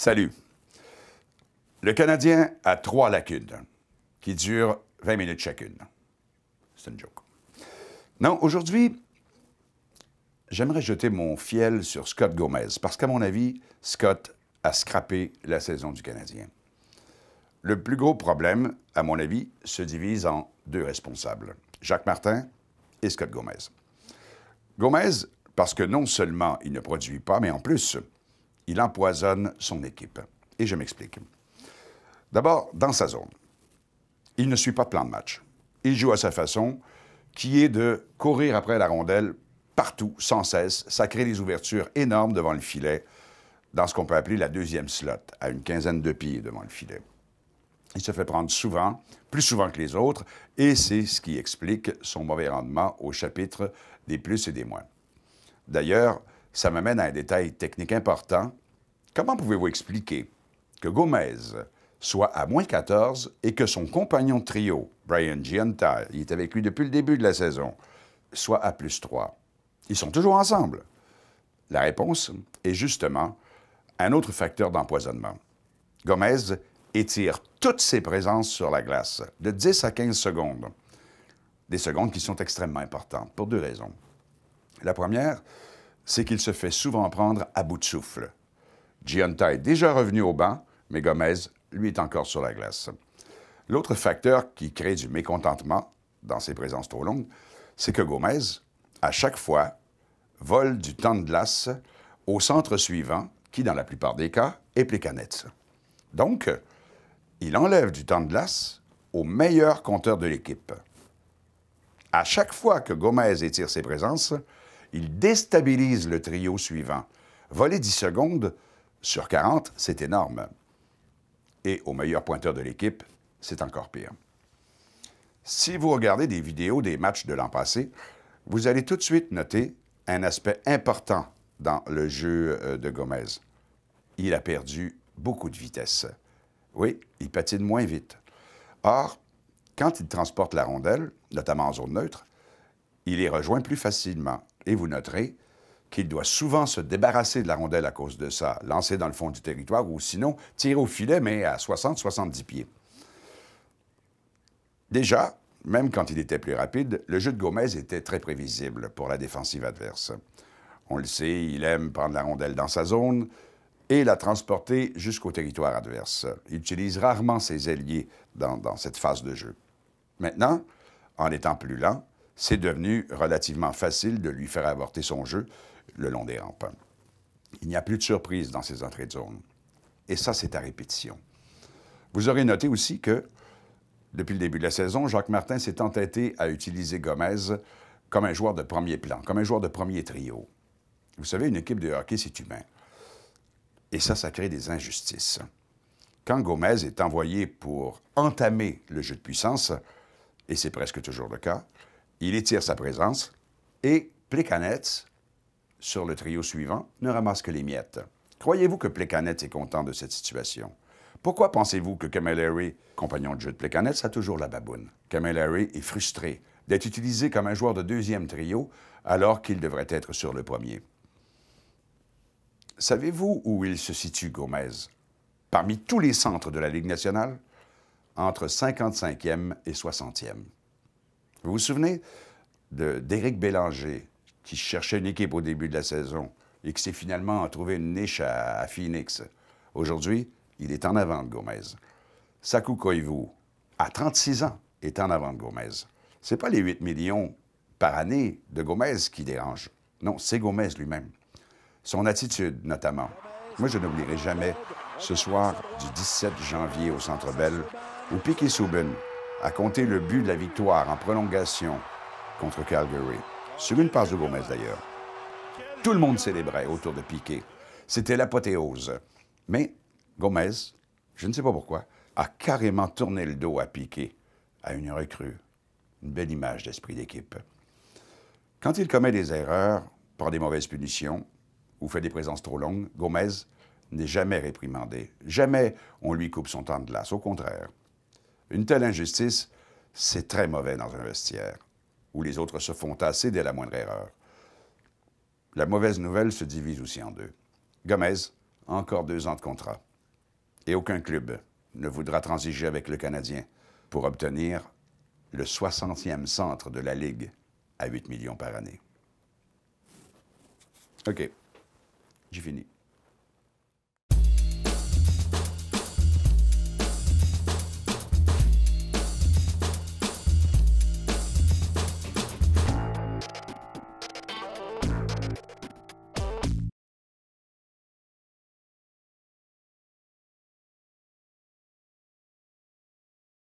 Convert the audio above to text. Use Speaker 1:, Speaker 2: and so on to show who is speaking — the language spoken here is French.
Speaker 1: Salut. Le Canadien a 3 lacunes qui durent 20 minutes chacune. C'est une joke. Non, aujourd'hui, j'aimerais jeter mon fiel sur Scott Gomez, parce qu'à mon avis, Scott a scrappé la saison du Canadien. Le plus gros problème, à mon avis, se divise en 2 responsables, Jacques Martin et Scott Gomez. Gomez, parce que non seulement il ne produit pas, mais en plus, il empoisonne son équipe. Et je m'explique. D'abord, dans sa zone, il ne suit pas de plan de match. Il joue à sa façon, qui est de courir après la rondelle partout, sans cesse. Ça crée des ouvertures énormes devant le filet, dans ce qu'on peut appeler la deuxième slot, à une quinzaine de pieds devant le filet. Il se fait prendre souvent, plus souvent que les autres, et c'est ce qui explique son mauvais rendement au chapitre des plus et des moins. D'ailleurs, ça m'amène à un détail technique important. Comment pouvez-vous expliquer que Gomez soit à -14 et que son compagnon de trio, Brian Gionta, il est avec lui depuis le début de la saison, soit à +3? Ils sont toujours ensemble. La réponse est justement un autre facteur d'empoisonnement. Gomez étire toutes ses présences sur la glace, de 10 à 15 secondes. Des secondes qui sont extrêmement importantes, pour 2 raisons. La première, c'est qu'il se fait souvent prendre à bout de souffle. Gionta est déjà revenu au banc, mais Gomez, lui, est encore sur la glace. L'autre facteur qui crée du mécontentement dans ses présences trop longues, c'est que Gomez, à chaque fois, vole du temps de glace au centre suivant, qui, dans la plupart des cas, est Plekanec. Donc, il enlève du temps de glace au meilleur compteur de l'équipe. À chaque fois que Gomez étire ses présences, il déstabilise le trio suivant. Voler 10 secondes sur 40, c'est énorme. Et au meilleur pointeur de l'équipe, c'est encore pire. Si vous regardez des vidéos des matchs de l'an passé, vous allez tout de suite noter un aspect important dans le jeu de Gomez. Il a perdu beaucoup de vitesse. Oui, il patine moins vite. Or, quand il transporte la rondelle, notamment en zone neutre, il les rejoint plus facilement. Et vous noterez qu'il doit souvent se débarrasser de la rondelle à cause de ça, lancer dans le fond du territoire ou sinon tirer au filet, mais à 60-70 pieds. Déjà, même quand il était plus rapide, le jeu de Gomez était très prévisible pour la défensive adverse. On le sait, il aime prendre la rondelle dans sa zone et la transporter jusqu'au territoire adverse. Il utilise rarement ses ailiers dans cette phase de jeu. Maintenant, en étant plus lent, c'est devenu relativement facile de lui faire avorter son jeu le long des rampes. Il n'y a plus de surprise dans ses entrées de zone. Et ça, c'est à répétition. Vous aurez noté aussi que, depuis le début de la saison, Jacques Martin s'est entêté à utiliser Gomez comme un joueur de premier plan, comme un joueur de premier trio. Vous savez, une équipe de hockey, c'est humain. Et ça crée des injustices. Quand Gomez est envoyé pour entamer le jeu de puissance, et c'est presque toujours le cas, il étire sa présence et Plekanec, sur le trio suivant, ne ramasse que les miettes. Croyez-vous que Plekanec est content de cette situation? Pourquoi pensez-vous que Camilleri, compagnon de jeu de Plekanec, a toujours la baboune? Camilleri est frustré d'être utilisé comme un joueur de deuxième trio alors qu'il devrait être sur le premier. Savez-vous où il se situe, Gomez? Parmi tous les centres de la Ligue nationale, entre 55e et 60e. Vous vous souvenez d'Éric Bélanger, qui cherchait une équipe au début de la saison et qui s'est finalement trouvé une niche à Phoenix. Aujourd'hui, il est en avant de Gomez. Saku Koivu, à 36 ans, est en avant de Gomez. Ce n'est pas les 8 millions par année de Gomez qui dérangent. Non, c'est Gomez lui-même. Son attitude, notamment. Moi, je n'oublierai jamais ce soir du 17 janvier au Centre Bell, où Piquet Subban a compté le but de la victoire en prolongation contre Calgary, sur une passe de Gomez d'ailleurs. Tout le monde célébrait autour de Piquet. C'était l'apothéose. Mais Gomez, je ne sais pas pourquoi, a carrément tourné le dos à Piquet, à une recrue. Une belle image d'esprit d'équipe. Quand il commet des erreurs, prend des mauvaises punitions ou fait des présences trop longues, Gomez n'est jamais réprimandé. Jamais on lui coupe son temps de glace. Au contraire. Une telle injustice, c'est très mauvais dans un vestiaire, où les autres se font tasser dès la moindre erreur. La mauvaise nouvelle se divise aussi en 2. Gomez a encore 2 ans de contrat. Et aucun club ne voudra transiger avec le Canadien pour obtenir le 60e centre de la Ligue à 8 millions par année. OK. J'ai fini.